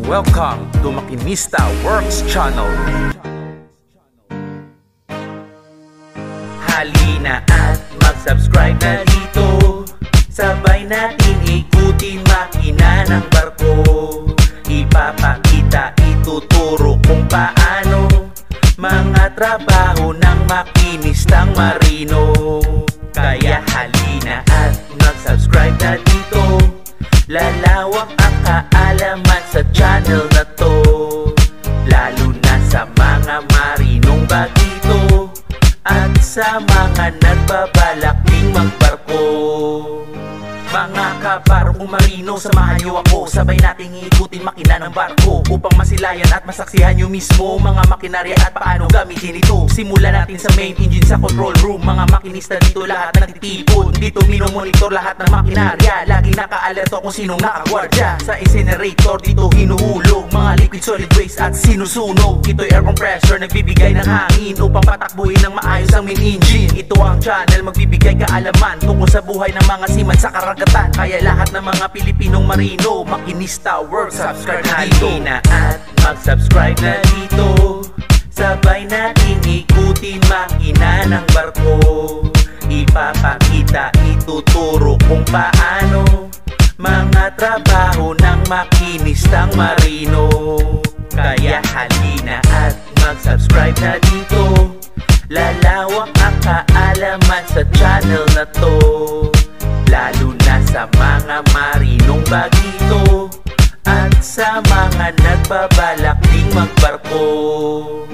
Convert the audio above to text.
Welcome to Makinista Works Channel. Halina at mag-subscribe na dito, sabay natin ikutin makina ng barko. Ipapakita, ituturo kung paano mga trabaho ng makinistang marino. Kaya halina at mag-subscribe na dito, lalawak ang kaalaman sa channel na to, lalo na sa mga marinong bagito at sa mga nagbabalak ding magbarko. Mga kabarkong marino, samahan niyo ako, sabay nating iikutin makina ng barko upang masilayan at masaksihan niyo mismo mga makinarya at paano gamitin ito. Simulan natin sa main engine sa control room. Mga makinista dito lahat nagtitipon, dito minomonitor lahat ng makinarya. Lagi naka-alerto kung sinong nakagwardya. Sa incinerator dito hinuhulog mga liquid, solid waste at sinusunog. Ito'y air compressor, nagbibigay ng hangin upang patakbuhin ng maayos ang main engine. Ito ang channel, magbibigay kaalaman tungkol sa buhay ng mga seaman sa karagatan. Kaya lahat ng mga Pilipinong marino, Makinista Works, subscribe na dito. Halina at mag-subscribe na dito, sabay natin ikutin makina ng barko. Ipapakita, ituturo kung paano mga trabaho ng makinistang marino. Kaya halina at mag-subscribe na dito, lalawak ang kaalaman sa channel na to, lalo na sa mga marinong bagito at sa mga nagbabalak ding magbarko.